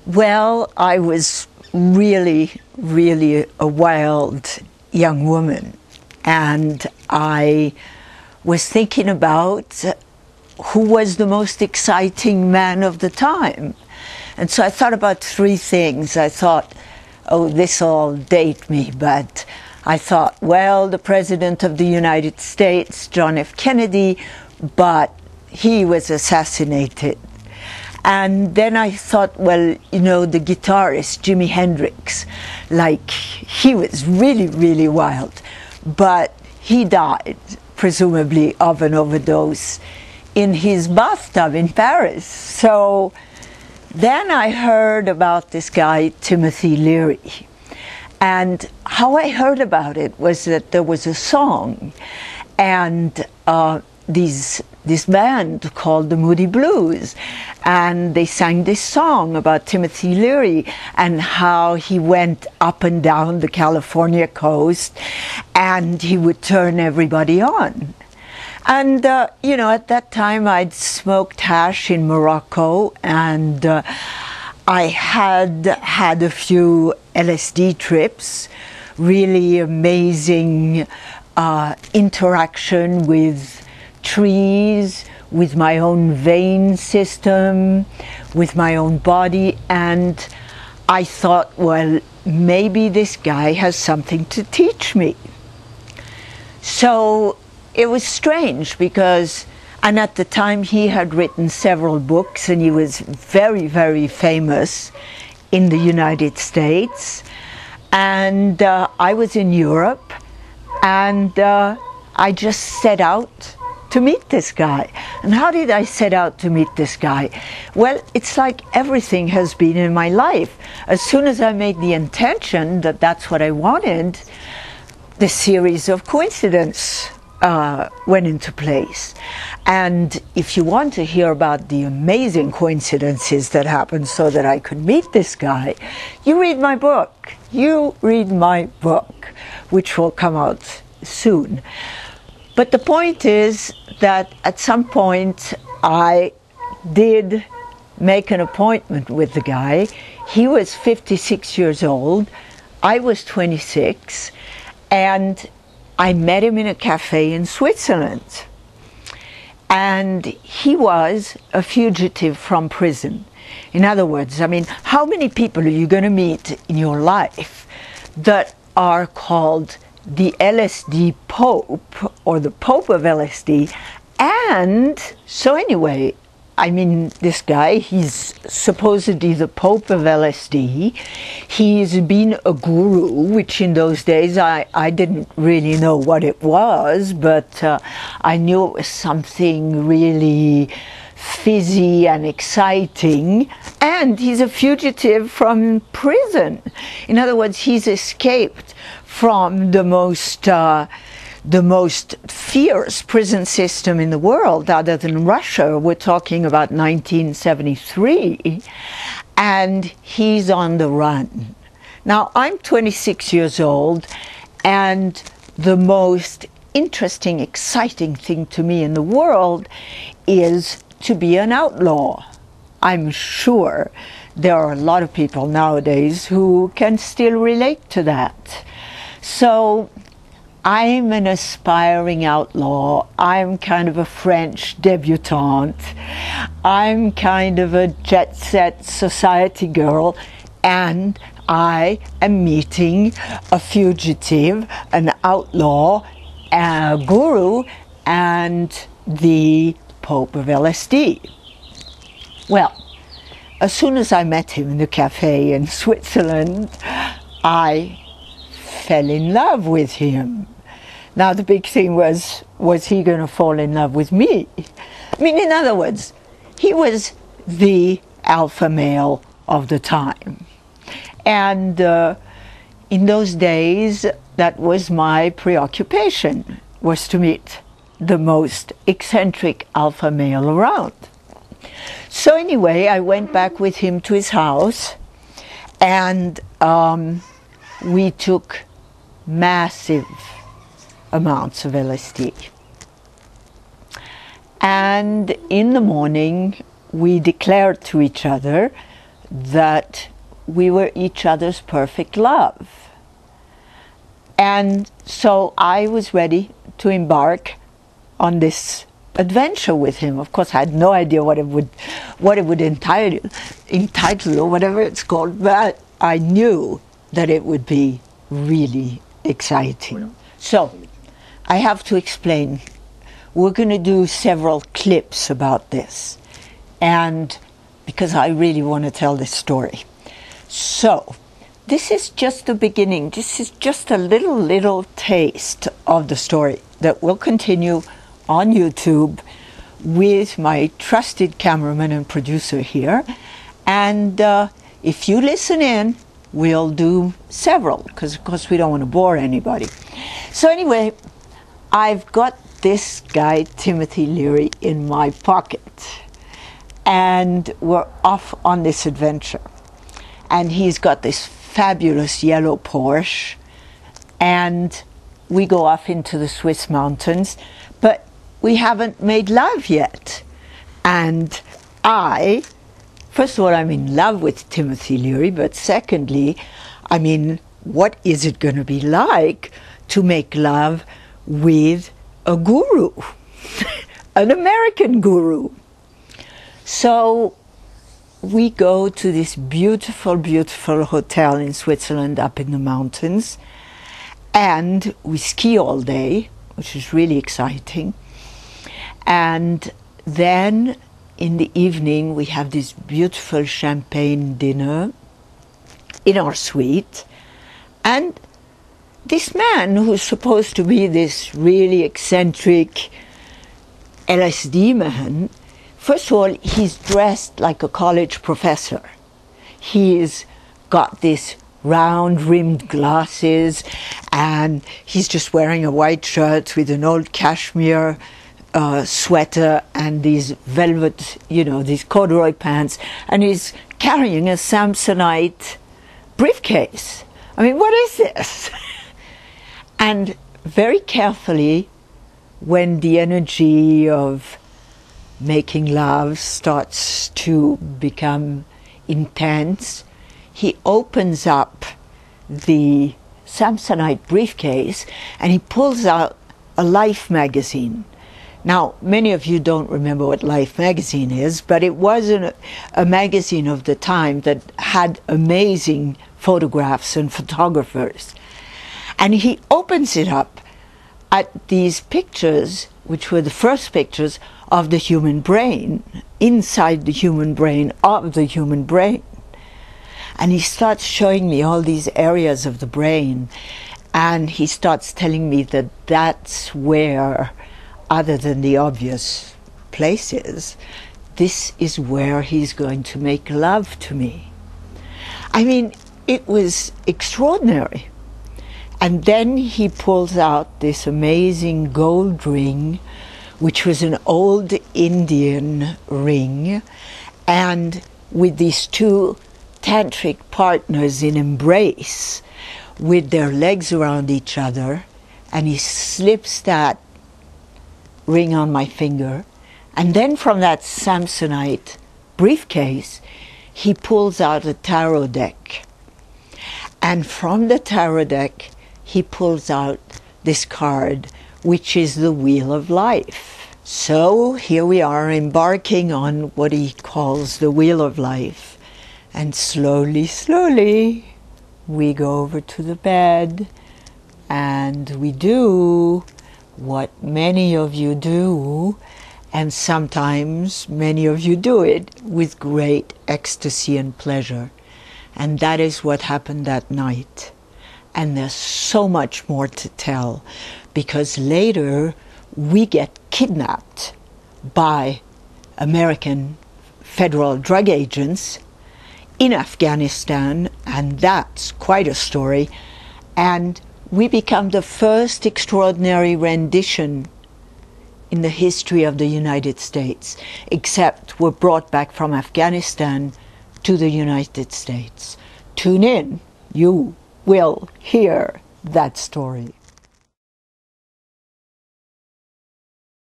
Well, I was really, really a wild young woman, and I was thinking about who was the most exciting man of the time. And so I thought about three things. I thought, oh, this will date me, but I thought, well, the President of the United States, John F. Kennedy, but he was assassinated. And then I thought, well, you know, the guitarist, Jimi Hendrix, like, he was really, really wild. But he died, presumably, of an overdose in his bathtub in Paris. So then I heard about this guy, Timothy Leary. And how I heard about it was that there was a song, and this band called the Moody Blues, and they sang this song about Timothy Leary and how he went up and down the California coast and he would turn everybody on. And, you know, at that time I'd smoked hash in Morocco, and I had had a few LSD trips, really amazing interaction with trees, with my own vein system, with my own body, and I thought, well, maybe this guy has something to teach me. So it was strange because, and at the time he had written several books and he was very, very famous in the United States, and I was in Europe, and I just set out to meet this guy. And how did I set out to meet this guy? Well, it's like everything has been in my life. As soon as I made the intention that that's what I wanted, the series of coincidences went into place. And if you want to hear about the amazing coincidences that happened so that I could meet this guy, you read my book. You read my book, which will come out soon. But the point is that at some point I did make an appointment with the guy. He was 56 years old, I was 26, and I met him in a cafe in Switzerland. And he was a fugitive from prison. In other words, I mean, how many people are you going to meet in your life that are called the LSD Pope, or the Pope of LSD? And so anyway, I mean, this guy, he's supposedly the Pope of LSD. He's been a guru, which in those days I didn't really know what it was, but I knew it was something really fizzy and exciting. And he's a fugitive from prison. In other words, he's escaped from the most fierce prison system in the world, other than Russia. We're talking about 1973, and he's on the run. Now, I'm 26 years old, and the most interesting, exciting thing to me in the world is to be an outlaw. I'm sure there are a lot of people nowadays who can still relate to that. So I'm an aspiring outlaw. I'm kind of a French debutante. I'm kind of a jet-set society girl, and I am meeting a fugitive, an outlaw, a guru, and the Pope of LSD. Well, as soon as I met him in the cafe in Switzerland, I fell in love with him. Now the big thing was he going to fall in love with me? I mean, in other words, he was the alpha male of the time. And in those days, that was my preoccupation, was to meet the most eccentric alpha male around. So anyway, I went back with him to his house, and we took massive amounts of LSD. And in the morning, we declared to each other that we were each other's perfect love. And so I was ready to embark on this adventure with him. Of course, I had no idea what it would entitle or whatever it's called, but I knew that it would be really exciting. So I have to explain. We're going to do several clips about this, and because I really want to tell this story. So this is just the beginning. This is just a little taste of the story that will continue on YouTube with my trusted cameraman and producer here. And if you listen in, we'll do several, because of course we don't want to bore anybody. So anyway, I've got this guy, Timothy Leary, in my pocket. And we're off on this adventure. And he's got this fabulous yellow Porsche. And we go off into the Swiss mountains. But we haven't made love yet. And first of all, I'm in love with Timothy Leary, but secondly, I mean, what is it going to be like to make love with a guru, an American guru? So we go to this beautiful, beautiful hotel in Switzerland up in the mountains, and we ski all day, which is really exciting. And then in the evening we have this beautiful champagne dinner in our suite, and this man, who's supposed to be this really eccentric LSD man, first of all, he's dressed like a college professor. He's got this round-rimmed glasses, and he's just wearing a white shirt with an old cashmere sweater and these velvet, these corduroy pants, and he's carrying a Samsonite briefcase. I mean, what is this? And very carefully, when the energy of making love starts to become intense, he opens up the Samsonite briefcase and he pulls out a Life magazine. Now, many of you don't remember what Life magazine is, but it was a magazine of the time that had amazing photographs and photographers. And he opens it up at these pictures, which were the first pictures of the human brain, inside the human brain, of the human brain. And he starts showing me all these areas of the brain, and he starts telling me that that's where, other than the obvious places, this is where he's going to make love to me. I mean, it was extraordinary. And then he pulls out this amazing gold ring, which was an old Indian ring, and with these two tantric partners in embrace, with their legs around each other, and he slips that ring on my finger, and then from that Samsonite briefcase, he pulls out a tarot deck. And from the tarot deck, he pulls out this card, which is the Wheel of Life. So here we are, embarking on what he calls the Wheel of Life. And slowly, slowly, we go over to the bed, and we do what many of you do, and sometimes many of you do it with great ecstasy and pleasure. And that is what happened that night. And there's so much more to tell, because later we get kidnapped by American federal drug agents in Afghanistan, and that's quite a story. And we become the first extraordinary rendition in the history of the United States, except we're brought back from Afghanistan to the United States. Tune in, you will hear that story.